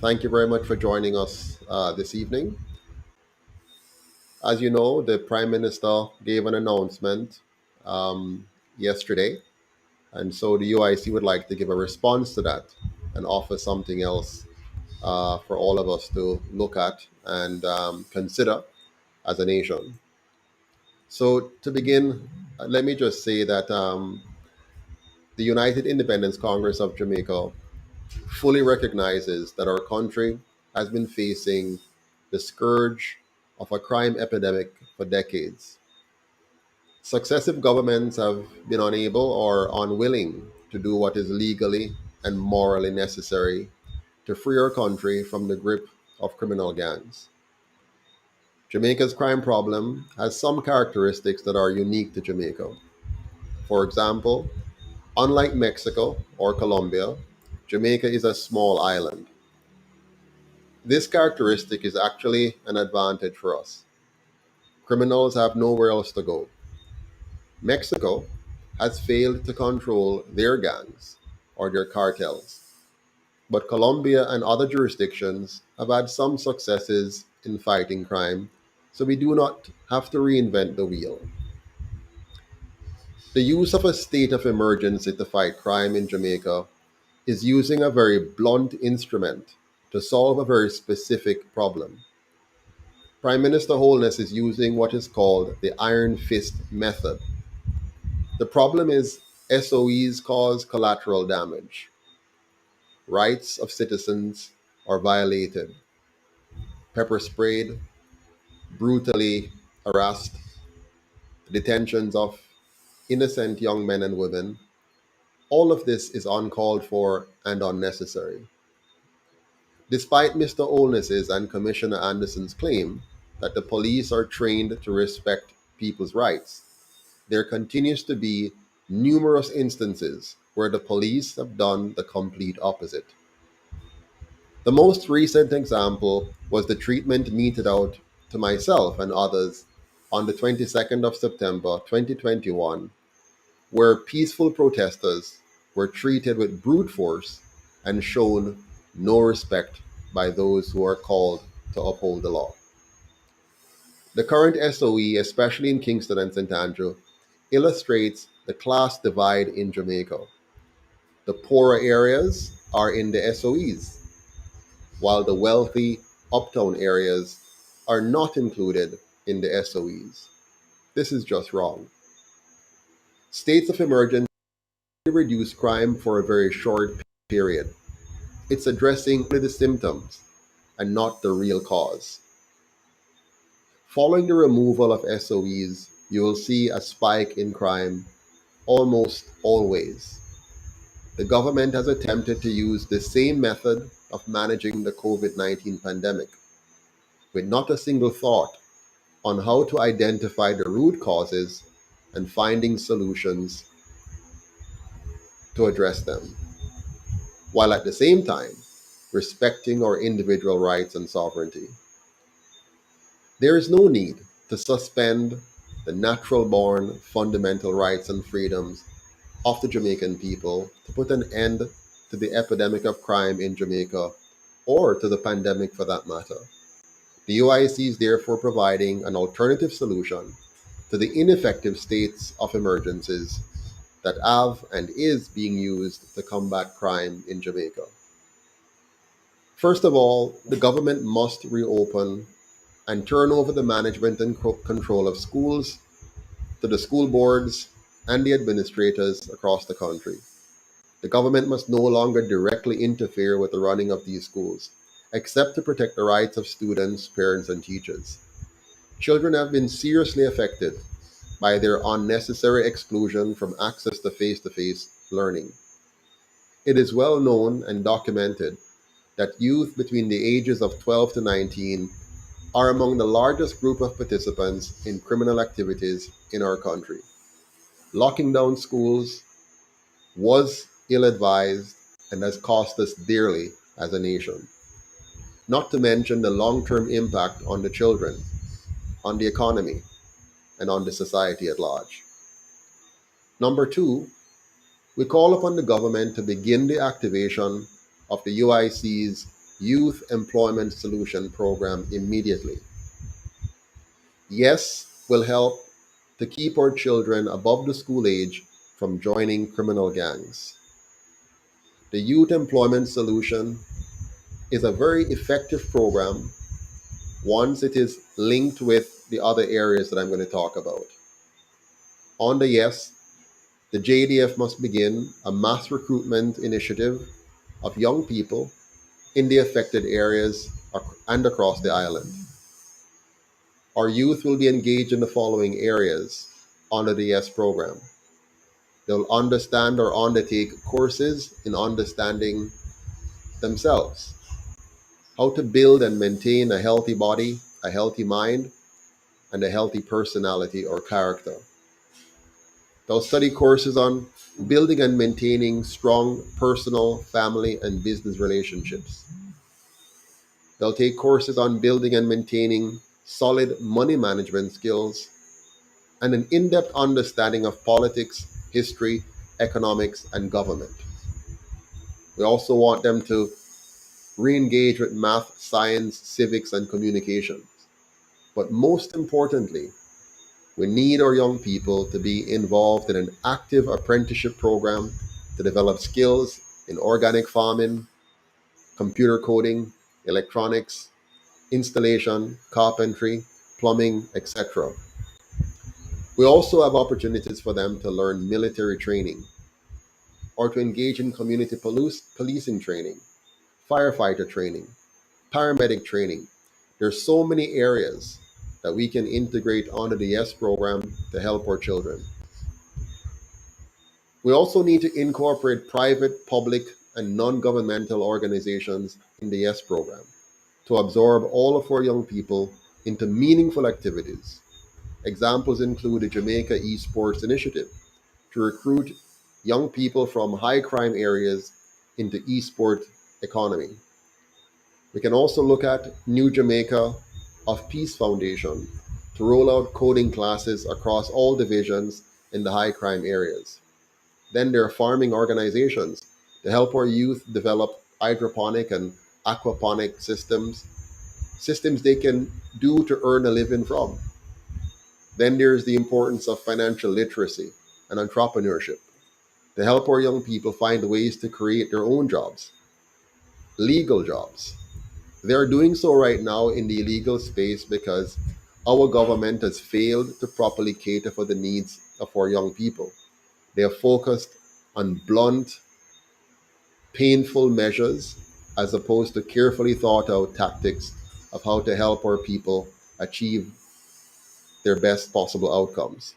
Thank you very much for joining us this evening. As you know, the Prime Minister gave an announcement yesterday, and so the UIC would like to give a response to that and offer something else for all of us to look at and consider as a nation. So, to begin, let me just say that the United Independence Congress of Jamaica fully recognizes that our country has been facing the scourge of a crime epidemic for decades. Successive governments have been unable or unwilling to do what is legally and morally necessary to free our country from the grip of criminal gangs. Jamaica's crime problem has some characteristics that are unique to Jamaica. For example, unlike Mexico or Colombia, Jamaica is a small island. This characteristic is actually an advantage for us. Criminals have nowhere else to go. Mexico has failed to control their gangs or their cartels, but Colombia and other jurisdictions have had some successes in fighting crime, so we do not have to reinvent the wheel. The use of a state of emergency to fight crime in Jamaica is using a very blunt instrument to solve a very specific problem. Prime Minister Holness is using what is called the iron fist method. The problem is SOEs cause collateral damage. Rights of citizens are violated, pepper sprayed, brutally harassed, detentions of innocent young men and women. All of this is uncalled for and unnecessary. Despite Mr. Olness's and Commissioner Anderson's claim that the police are trained to respect people's rights, there continues to be numerous instances where the police have done the complete opposite. The most recent example was the treatment meted out to myself and others on the 22nd of September 2021, where peaceful protesters were treated with brute force and shown no respect by those who are called to uphold the law. The current SOE, especially in Kingston and St. Andrew, illustrates the class divide in Jamaica. The poorer areas are in the SOEs, while the wealthy uptown areas are not included in the SOEs. This is just wrong. States of emergency reduce crime for a very short period. It's addressing only the symptoms and not the real cause. Following the removal of SOEs, you will see a spike in crime almost always. The government has attempted to use the same method of managing the COVID 19 pandemic, with not a single thought on how to identify the root causes and finding solutions to address them, while at the same time respecting our individual rights and sovereignty. There is no need to suspend the natural born fundamental rights and freedoms of the Jamaican people to put an end to the epidemic of crime in Jamaica or to the pandemic for that matter. The UIC is therefore providing an alternative solution to the ineffective states of emergencies that have and is being used to combat crime in Jamaica. First of all, the government must reopen and turn over the management and control of schools to the school boards and the administrators across the country. The government must no longer directly interfere with the running of these schools, except to protect the rights of students, parents, and teachers. Children have been seriously affected by their unnecessary exclusion from access to face learning. It is well known and documented that youth between the ages of 12 to 19 are among the largest group of participants in criminal activities in our country. Locking down schools was ill advised and has cost us dearly as a nation, not to mention the long term impact on the children, on the economy, and on the society at large. Number two, we call upon the government to begin the activation of the UIC's Youth Employment Solution Program immediately. Yes will help to keep our children above the school age from joining criminal gangs. The Youth Employment Solution is a very effective program once it is linked with the other areas that I'm going to talk about. On the yes, the JDF must begin a mass recruitment initiative of young people in the affected areas and across the island. Our youth will be engaged in the following areas under the YES program. They'll understand or undertake courses in understanding themselves, how to build and maintain a healthy body, a healthy mind, and a healthy personality or character. They'll study courses on building and maintaining strong personal, family, and business relationships. They'll take courses on building and maintaining solid money management skills and an in depth understanding of politics, history, economics, and government. We also want them to re engage with math, science, civics, and communications. But most importantly, we need our young people to be involved in an active apprenticeship program to develop skills in organic farming, computer coding, electronics, installation, carpentry, plumbing, etc. We also have opportunities for them to learn military training or to engage in community policing training, firefighter training, paramedic training. There's so many areas that we can integrate onto the YES program to help our children. We also need to incorporate private, public, and non-governmental organizations in the YES program to absorb all of our young people into meaningful activities. Examples include the Jamaica Esports Initiative to recruit young people from high crime areas into esport economy. We can also look at New Jamaica of Peace Foundation to roll out coding classes across all divisions in the high crime areas. Then there are farming organizations to help our youth develop hydroponic and aquaponic systems they can do to earn a living from. Then there's the importance of financial literacy and entrepreneurship to help our young people find ways to create their own jobs, legal jobs. They're doing so right now in the illegal space because our government has failed to properly cater for the needs of our young people. They are focused on blunt, painful measures as opposed to carefully thought out tactics of how to help our people achieve their best possible outcomes.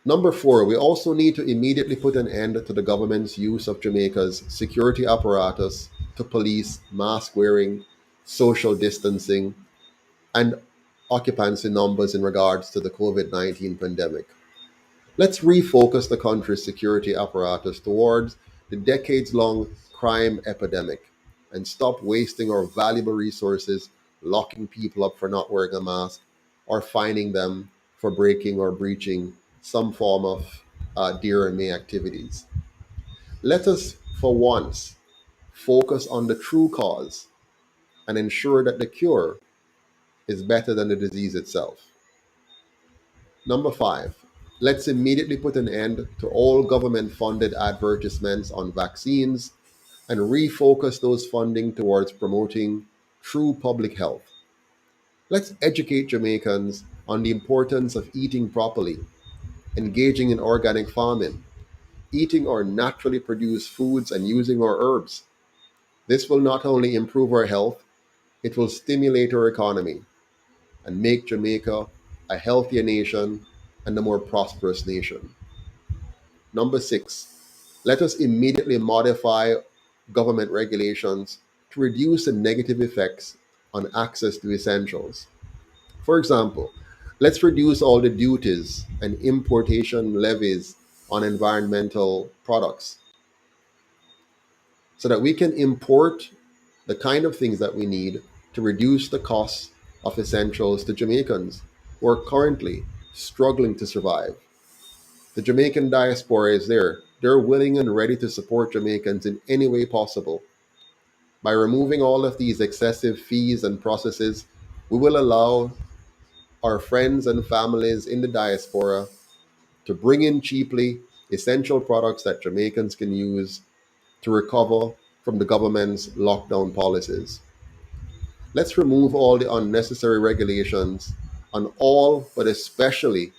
Number four, we also need to immediately put an end to the government's use of Jamaica's security apparatus to police mask wearing, social distancing, and occupancy numbers in regards to the COVID-19 pandemic. Let's refocus the country's security apparatus towards the decades long crime epidemic and stop wasting our valuable resources locking people up for not wearing a mask or fining them for breaking or breaching some form of deer and may activities. Let us, for once, focus on the true cause and ensure that the cure is better than the disease itself. Number five, let's immediately put an end to all government funded advertisements on vaccines and refocus those funding towards promoting true public health. Let's educate Jamaicans on the importance of eating properly, engaging in organic farming, eating our naturally produced foods, and using our herbs. This will not only improve our health, it will stimulate our economy and make Jamaica a healthier nation and a more prosperous nation. Number six, let us immediately modify government regulations to reduce the negative effects on access to essentials. For example, let's reduce all the duties and importation levies on environmental products so that we can import the kind of things that we need to reduce the cost of essentials to Jamaicans who are currently struggling to survive. The Jamaican diaspora is there. They're willing and ready to support Jamaicans in any way possible By removing all of these excessive fees and processes, we will allow our friends and families in the diaspora to bring in cheaply essential products that Jamaicans can use to recover from the government's lockdown policies. Let's remove all the unnecessary regulations on all, but especially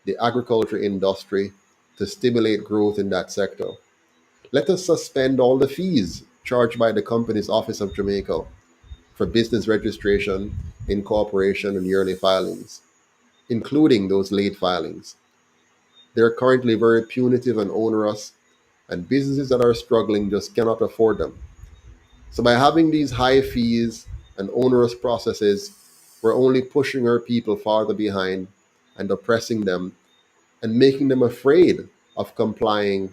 the agriculture industry to stimulate growth in that sector. Let us suspend all the fees charged by the Company's Office of Jamaica for business registration, incorporation, and yearly filings, including those late filings. They're currently very punitive and onerous, and businesses that are struggling just cannot afford them. So, by having these high fees and onerous processes, we're only pushing our people farther behind and oppressing them and making them afraid of complying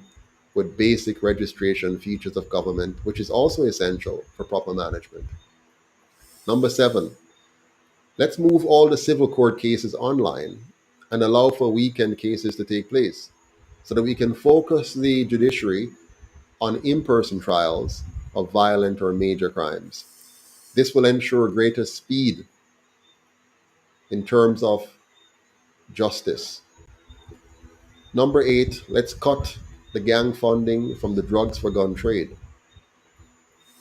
with basic registration features of government, which is also essential for proper management. Number seven, let's move all the civil court cases online and allow for weekend cases to take place so that we can focus the judiciary on in person trials of violent or major crimes. This will ensure greater speed in terms of justice. Number eight, let's cut the gang funding from the drugs for gun trade.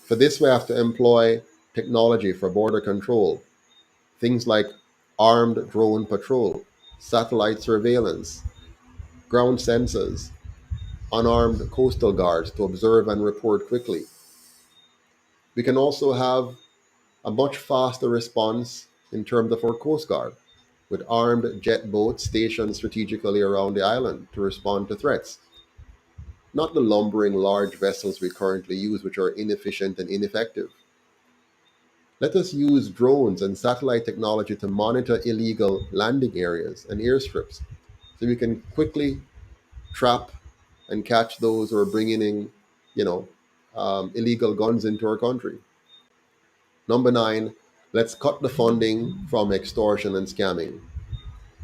For this, we have to employ technology for border control, things like armed drone patrol, satellite surveillance, ground sensors, unarmed coastal guards to observe and report quickly. We can also have a much faster response in terms of our Coast Guard, with armed jet boats stationed strategically around the island to respond to threats, not the lumbering large vessels we currently use, which are inefficient and ineffective. Let us use drones and satellite technology to monitor illegal landing areas and airstrips so we can quickly trap and catch those who are bringing in, you know, illegal guns into our country. Number nine, let's cut the funding from extortion and scamming.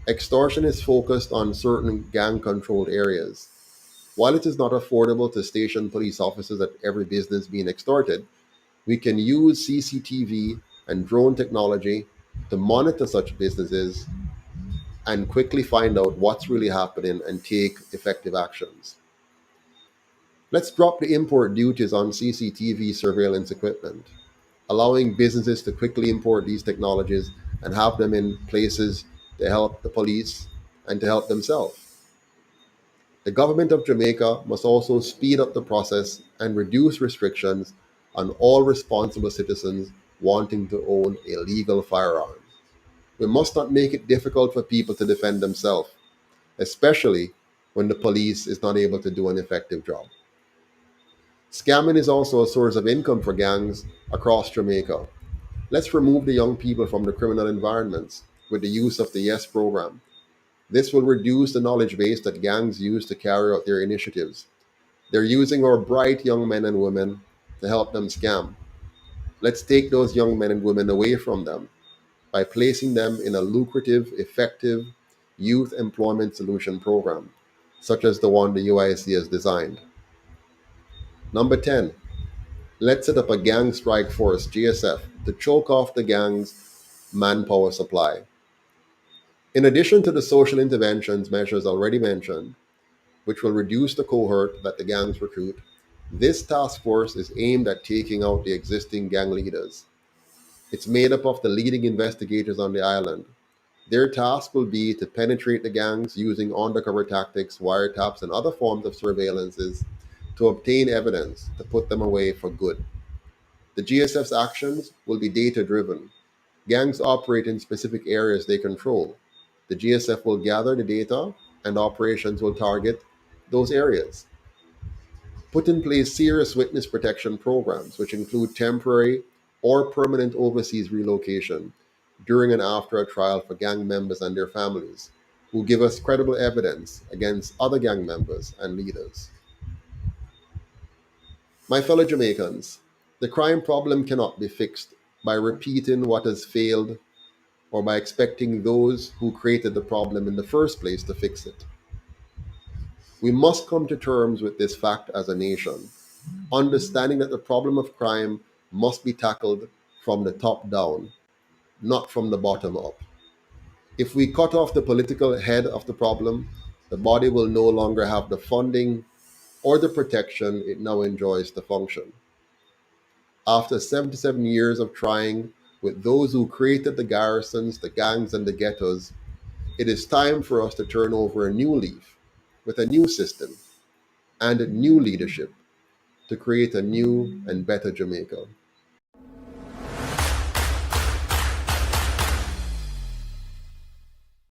Extortion is focused on certain gang controlled areas. While it is not affordable to station police officers at every business being extorted, we can use CCTV and drone technology to monitor such businesses and quickly find out what's really happening and take effective actions. Let's drop the import duties on CCTV surveillance equipment, allowing businesses to quickly import these technologies and have them in places to help the police and to help themselves. The government of Jamaica must also speed up the process and reduce restrictions on all responsible citizens wanting to own a legal firearm. We must not make it difficult for people to defend themselves, especially when the police is not able to do an effective job. Scamming is also a source of income for gangs across Jamaica. Let's remove the young people from the criminal environments with the use of the YES program. This will reduce the knowledge base that gangs use to carry out their initiatives. They're using our bright young men and women to help them scam. Let's take those young men and women away from them by placing them in a lucrative, effective youth employment solution program, such as the one the UIC has designed. Number 10, let's set up a gang strike force, GSF, to choke off the gang's manpower supply. In addition to the social interventions measures already mentioned, which will reduce the cohort that the gangs recruit, this task force is aimed at taking out the existing gang leaders. It's made up of the leading investigators on the island. Their task will be to penetrate the gangs using undercover tactics, wiretaps, and other forms of surveillances to obtain evidence to put them away for good. The GSF's actions will be data driven. Gangs operate in specific areas they control. The GSF will gather the data and operations will target those areas. Put in place serious witness protection programs, which include temporary or permanent overseas relocation during and after a trial for gang members and their families, who give us credible evidence against other gang members and leaders. My fellow Jamaicans, the crime problem cannot be fixed by repeating what has failed or by expecting those who created the problem in the first place to fix it. We must come to terms with this fact as a nation, understanding that the problem of crime must be tackled from the top down, not from the bottom up. If we cut off the political head of the problem, the body will no longer have the funding or the protection it now enjoys to function. After 77 years of trying with those who created the garrisons, the gangs, and the ghettos, it is time for us to turn over a new leaf with a new system and a new leadership to create a new and better Jamaica.